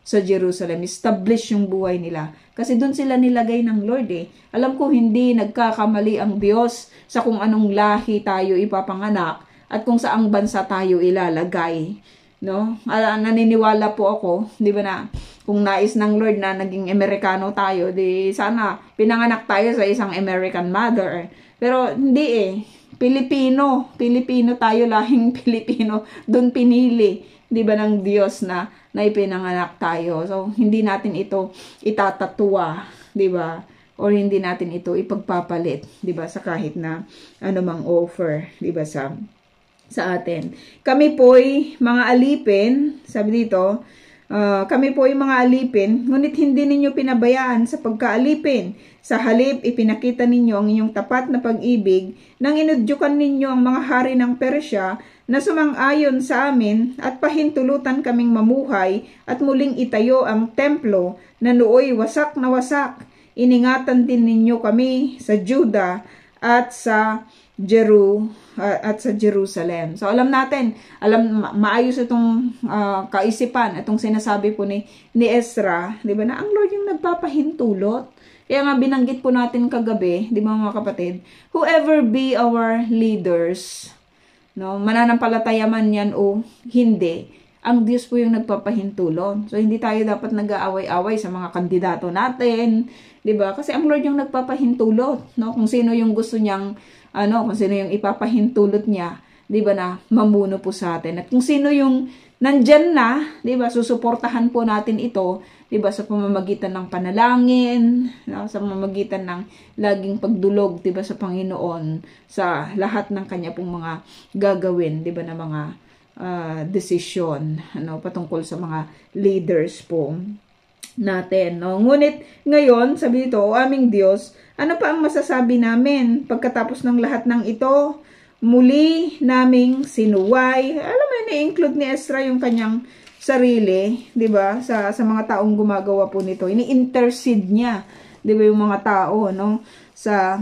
sa Jerusalem, establish yung buhay nila. Kasi doon sila nilagay ng Lord Alam ko hindi nagkakamali ang Diyos sa kung anong lahi tayo ipapanganak at kung saang bansa tayo ilalagay, naniniwala po ako, 'di ba, na kung nais ng Lord na naging Amerikano tayo, di sana pinanganak tayo sa isang American mother. Pero hindi Pilipino tayo, lahing Pilipino, doon pinili, 'di ba, ng Diyos na ipinanganak tayo. So hindi natin ito itatatwa, 'di ba? Or hindi natin ito ipagpapalit, 'di ba, sa kahit na anumang offer, 'di ba, sa atin. Kami po'y mga alipin, sabi dito, kami po ay mga alipin, ngunit hindi ninyo pinabayaan sa pagkaalipin. Sa halip, ipinakita ninyo ang inyong tapat na pag-ibig nang inudyukan ninyo ang mga hari ng Persya na sumang-ayon sa amin at pahintulutan kaming mamuhay at muling itayo ang templo na nooy wasak na wasak. Iningatan din ninyo kami sa Juda at sa Jerusalem. So alam natin, maayos itong kaisipan, itong sinasabi po ni Ezra, 'di ba, na ang Lord yung nagpapahintulot. Kaya nga binanggit po natin kagabi, 'di ba mga kapatid, whoever be our leaders, no, mananampalataya man yan o hindi, ang Diyos po yung nagpapahintulot. So hindi tayo dapat nag-aaway-away sa mga kandidato natin, 'di ba? Kasi ang Lord yung nagpapahintulot, no? Kung sino yung gusto niyang kung sino yung ipapahintulot niya, 'di ba, na mamuno po sa atin. At kung sino yung nandyan na, 'di ba, susuportahan po natin ito, 'di ba, sa pamamagitan ng panalangin, no? Sa pamamagitan ng laging pagdulog, 'di ba, sa Panginoon sa lahat ng kanya pong mga gagawin, 'di ba, na mga desisyon, patungkol sa mga leaders po natin, no? Ngunit ngayon, sabi dito, o aming Diyos, ano pa ang masasabi namin pagkatapos ng lahat ng ito? Muli naming sinuway. Alam mo, ni-include ni Ezra yung kanyang sarili, 'di ba? Sa mga taong gumagawa po nito. Ini-intercede niya, 'di ba, yung mga tao, no? Sa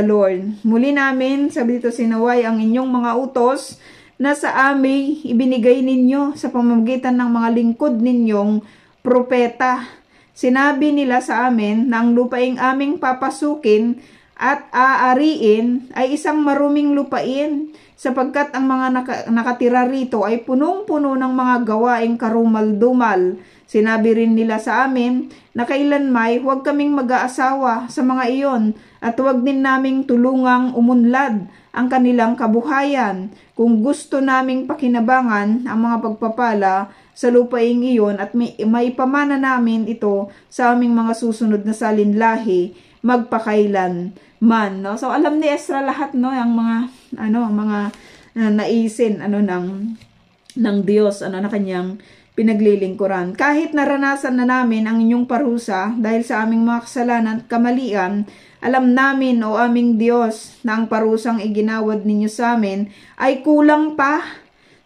Lord. Muli namin, sabi dito, sinuway ang inyong mga utos na sa amin ibinigay ninyo sa pamamagitan ng mga lingkod ninyong propeta. Sinabi nila sa amin na ang lupaing aming papasukin at aariin ay isang maruming lupain, sapagkat ang mga nakatira rito ay punong-puno ng mga gawaing karumal-dumal. Sinabi rin nila sa amin na kailanmay huwag kaming mag-aasawa sa mga iyon at huwag din naming tulungang umunlad ang kanilang kabuhayan kung gusto naming pakinabangan ang mga pagpapala sa lupaing iyon at may pamana namin ito sa aming mga susunod na salinlahi magpakailan man, no? So alam ni Ezra lahat, no, ang mga naisin ng Diyos, na kanyang pinaglilingkuran. Kahit naranasan na namin ang inyong parusa dahil sa aming mga kasalanan at kamalian, alam namin, o aming Diyos, na ang parusang iginawad ninyo sa amin ay kulang pa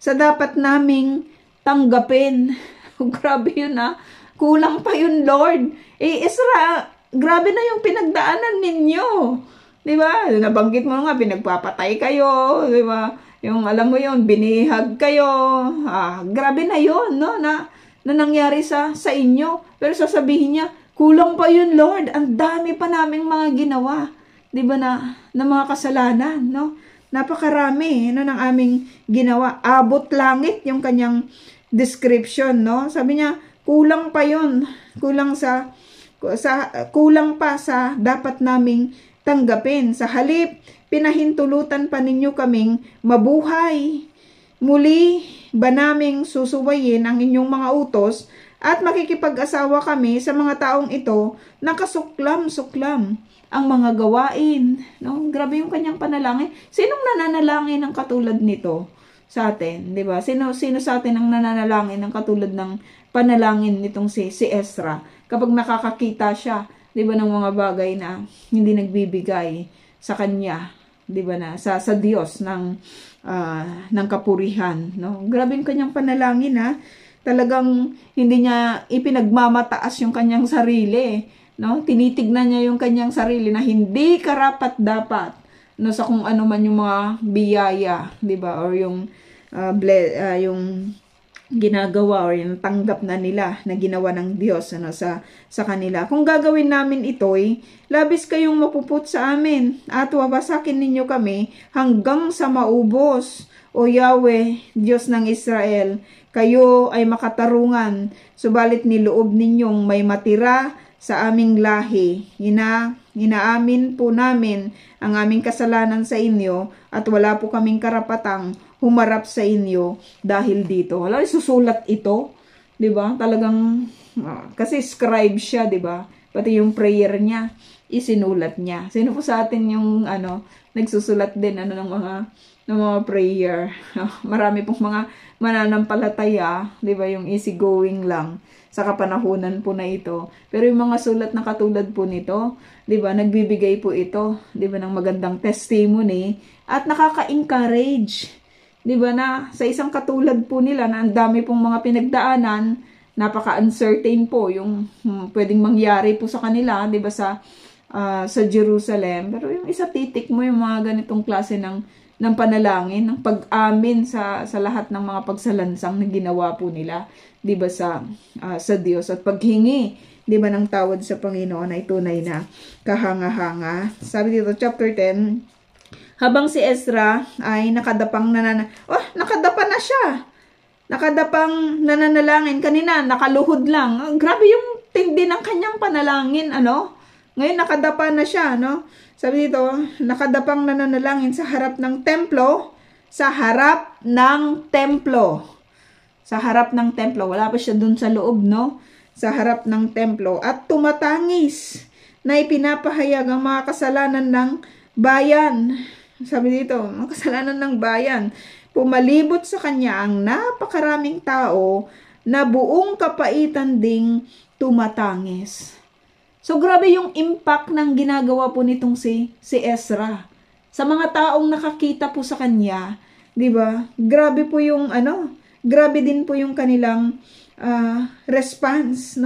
sa dapat naming tanggapin. Grabe yun, kulang pa yun, Lord. Ezra, grabe na yung pinagdaanan ninyo. 'Di ba? Nabanggit mo nga, pinagpapatay kayo, 'di ba? Yung alam mo yun, binihag kayo. Grabe na yun, no? Na nangyari sa inyo. Pero sasabihin niya, kulang pa yun, Lord. Ang dami pa naming mga ginawa. 'Di ba, na mga kasalanan, no? Napakarami, ng aming ginawa. Abot langit yung kanyang description, no? Sabi niya, kulang pa yun. Kulang pa sa dapat naming tanggapin. Sa halip, pinahintulutan pa ninyo kaming mabuhay. Muli ba naming susuwayin ang inyong mga utos at makikipag-asawa kami sa mga taong ito na kasuklam-suklam ang mga gawain, no? Grabe yung kanyang panalangin. Sinong nananalangin ng katulad nito sa atin, 'di ba? Sino sa atin ang nananalangin ng katulad ng panalangin nitong si Ezra? Kapag nakakakita siya, 'di ba, ng mga bagay na hindi nagbibigay sa kanya, 'di ba, na sa Diyos ng kapurihan, no? Grabe yung kanyang panalangin, Talagang hindi niya ipinagmamataas yung kanyang sarili, no? Tinitignan niya yung kanyang sarili na hindi karapat-dapat, no, sa kung ano man yung mga biyaya, 'di ba, or yung yung ginagawa or yung tanggap na nila na ginawa ng Diyos sa kanila. Kung gagawin namin ito'y labis kayong mapuput sa amin at wawasakin ninyo kami hanggang sa maubos. O Yahweh, Diyos ng Israel, kayo ay makatarungan, subalit niloob ninyong may matira sa aming lahi. Inaamin po namin ang aming kasalanan sa inyo at wala po kaming karapatang humarap sa inyo dahil dito. Wala, susulat ito, 'di ba? Talagang kasi scribe siya, 'di ba? Pati yung prayer niya, isinulat niya. Sino po sa atin yung nagsusulat din ng mga prayer? Marami pong mga mananampalataya, 'di ba, yung easy going lang sa kapanahunan po na ito. Pero yung mga sulat na katulad po nito, 'di ba, nagbibigay po ito, 'di ba, ng magandang testimony at nakaka-encourage, 'di ba, na sa isang katulad po nila na ang dami pong mga pinagdaanan, napaka-uncertain po yung pwedeng mangyari po sa kanila, 'di ba, sa Jerusalem. Pero yung isa titik mo yung mga ganitong klase ng panalangin, ng pag-amin sa lahat ng mga pagsalansang na ginawa po nila, 'di ba, sa Diyos, at paghingi, 'di ba, ng tawad sa Panginoon ay tunay na kahanga-hanga. Sabi dito chapter 10, habang si Ezra ay nakadapa na siya. Nakadapang nananalangin. Kanina nakaluhod lang. Grabe yung tindi ng kanyang panalangin, Ngayon nakadapa na siya, Sabi dito, nakadapang nananalangin sa harap ng templo, sa harap ng templo. Sa harap ng templo. Wala pa siya dun sa loob, Sa harap ng templo. At tumatangis na ipinapahayag ang mga kasalanan ng bayan. Sabi dito, mga kasalanan ng bayan. Pumalibot sa kanya ang napakaraming tao na buong kapaitan ding tumatangis. So, grabe yung impact ng ginagawa po nitong si Ezra. Sa mga taong nakakita po sa kanya, 'di ba? Grabe po yung grabe din po yung kanilang response,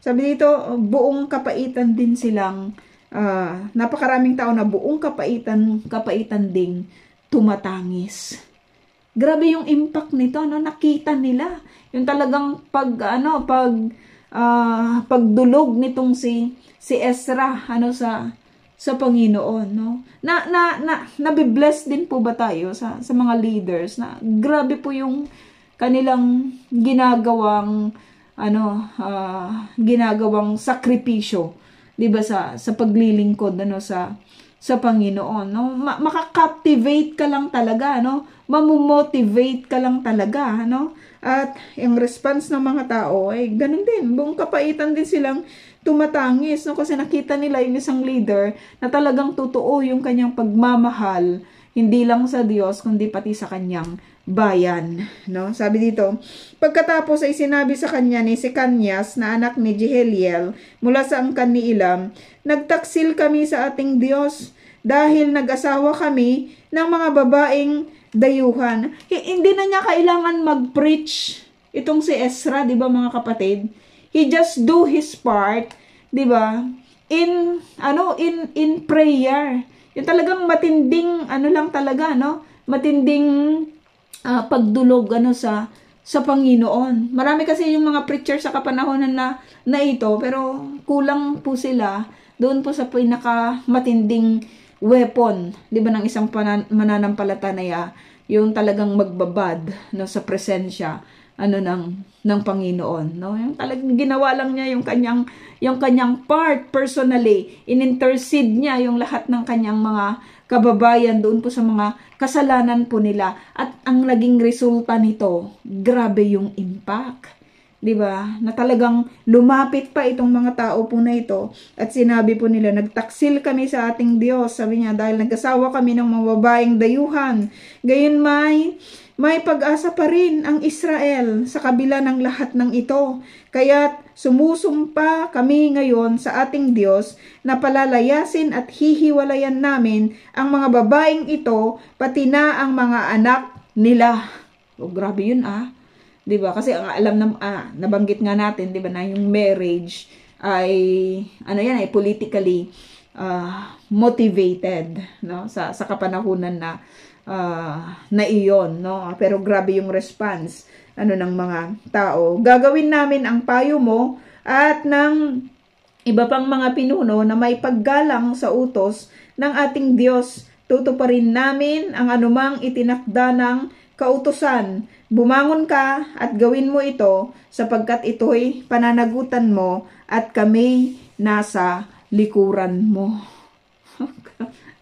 Sabi dito, buong kapaitan din silang napakaraming tao na buong kapaitan ding tumatangis. Grabe yung impact nito, nakita nila yung talagang pagdulog nitong si Ezra sa Panginoon, nabibless din po ba tayo sa mga leaders na grabe po yung kanilang ginagawang sakripisyo, 'di ba, sa paglilingkod sa Panginoon, makaka-captivate ka lang talaga, mamumotivate ka lang talaga, At yung response ng mga tao ay ganun din, buong kapaitan din silang tumatangis, kasi nakita nila yung isang leader na talagang totoo yung kanyang pagmamahal, hindi lang sa Diyos kundi pati sa kanyang bayan, Sabi dito, pagkatapos ay sinabi sa kanya ni Sekanyas na anak ni Jeheliel mula sa angkan ni Ilam, nagtaksil kami sa ating Diyos dahil nag-asawa kami ng mga babaeng dayuhan. Hindi na niya kailangan mag-preach itong si Ezra, 'di ba, mga kapatid? He just do his part, 'di ba? In prayer. Yung talagang matinding lang talaga, matinding pagdulog sa Panginoon. Marami kasi yung mga preacher sa kapanahonan na ito, pero kulang po sila doon po sa pinakamatinding weapon, 'di ba, ng isang mananampalataya, yung talagang magbabad sa presensya ng Panginoon, yung talagang ginawa lang niya yung kanyang part personally, in-intercede niya yung lahat ng kanyang mga kababayan doon po sa mga kasalanan po nila, at ang naging resulta nito, grabe yung impact. 'Di ba? Na talagang lumapit pa itong mga tao po na ito at sinabi po nila, nagtaksil kami sa ating Diyos, sabi niya, dahil nag-asawa kami ng mga babaeng dayuhan. Gayon may pag-asa pa rin ang Israel sa kabila ng lahat ng ito. Kaya't sumusumpa kami ngayon sa ating Diyos na palalayasin at hihiwalayan namin ang mga babaeng ito, pati na ang mga anak nila. Grabe yun, 'di ba? Kasi alam nabanggit nga natin, 'di ba, na yung marriage ay ay politically motivated, sa kapanahunan na iyon, Pero grabe yung response ng mga tao. Gagawin namin ang payo mo at ng iba pang mga pinuno na may paggalang sa utos ng ating Diyos. Tutuparin namin ang anumang itinakda ng kautusan. Bumangon ka at gawin mo ito sapagkat ito'y pananagutan mo at kami nasa likuran mo.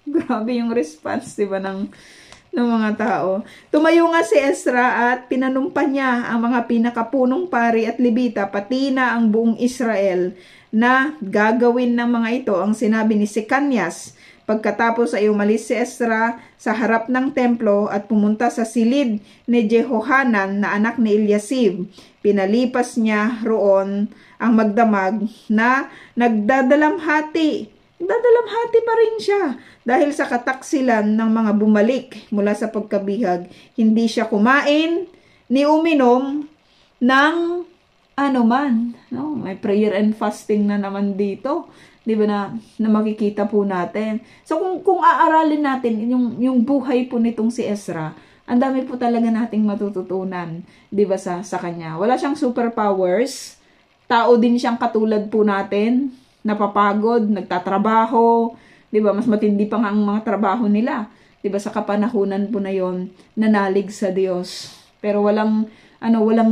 Grabe yung response, 'di ba, ng mga tao. Tumayo nga si Ezra at pinanumpa niya ang mga pinakapunong pari at Levita, pati na ang buong Israel, na gagawin ng mga ito ang sinabi ni Sekanyas. Pagkatapos ay umalis si Ezra sa harap ng templo at pumunta sa silid ni Jehohanan na anak ni Eliasib. Pinalipas niya roon ang magdamag na nagdadalamhati. Nagdadalamhati pa rin siya dahil sa kataksilan ng mga bumalik mula sa pagkabihag. Hindi siya kumain ni uminom ng ano man. No? May prayer and fasting na naman dito. Di ba na makikita po natin. So kung aaralin natin yung buhay po nitong si Ezra, ang dami po talaga nating matututunan, di ba sa kanya. Wala siyang superpowers. Tao din siyang katulad po natin, napapagod, nagtatrabaho, di ba? Mas matindi pa nga ang mga trabaho nila. Di ba sa kapanahunan po na yon, nanalig sa Diyos. Pero walang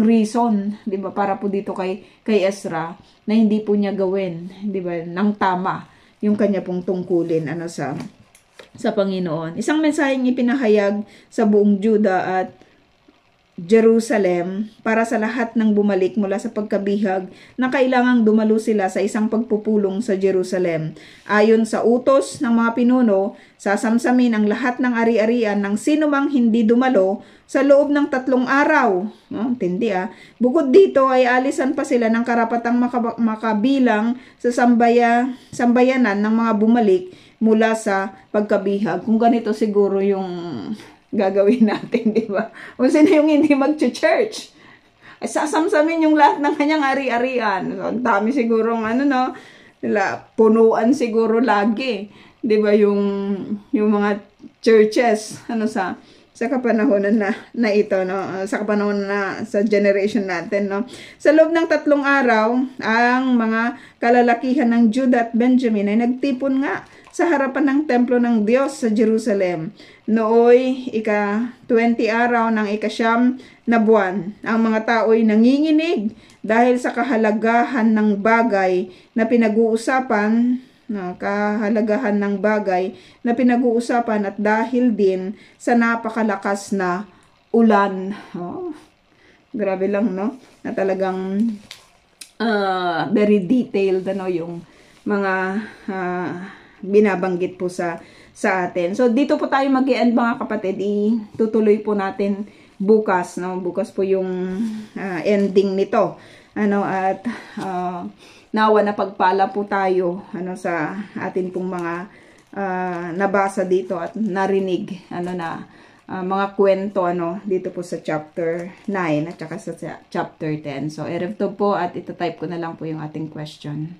reason, 'di ba, para po dito kay Ezra na hindi po niya gawin, 'di ba, nang tama yung kanya pong tungkulin sa Panginoon. Isang mensaheng ipinahayag sa buong Juda at Jerusalem para sa lahat ng bumalik mula sa pagkabihag na kailangang dumalo sila sa isang pagpupulong sa Jerusalem. Ayon sa utos ng mga pinuno, sasamsamin ang lahat ng ari-arian ng sinumang hindi dumalo sa loob ng 3 araw. Tindi. Bukod dito ay alisan pa sila ng karapatang makabilang sa sambayanan ng mga bumalik mula sa pagkabihag. Kung ganito siguro yung gagawin natin, di ba? Kung sino yung hindi mag-church, ay sasamsamin yung lahat ng kanyang ari-arian. So, ang dami siguro punuan siguro lagi, di ba, yung mga churches, sa kapanahonan na ito, no? Sa kapanahonan na sa generation natin, no? Sa loob ng 3 araw, ang mga kalalakihan ng Judah at Benjamin ay nagtipon nga sa harapan ng templo ng Diyos sa Jerusalem. Nooy, ika-20 araw ng ika-9 na buwan, ang mga tao'y nanginginig dahil sa kahalagahan ng bagay na pinag-uusapan, at dahil din sa napakalakas na ulan. Grabe lang, no? Na talagang very detailed, yung mga binabanggit po sa atin. So dito po tayo mag-i-end, mga kapatid. Itutuloy po natin bukas, no? Bukas po yung ending nito. At nawa na pagpala po tayo sa atin pong mga nabasa dito at narinig mga kwento dito po sa chapter 9 at saka sa chapter 10. So, erepto po at itatype ko na lang po yung ating question.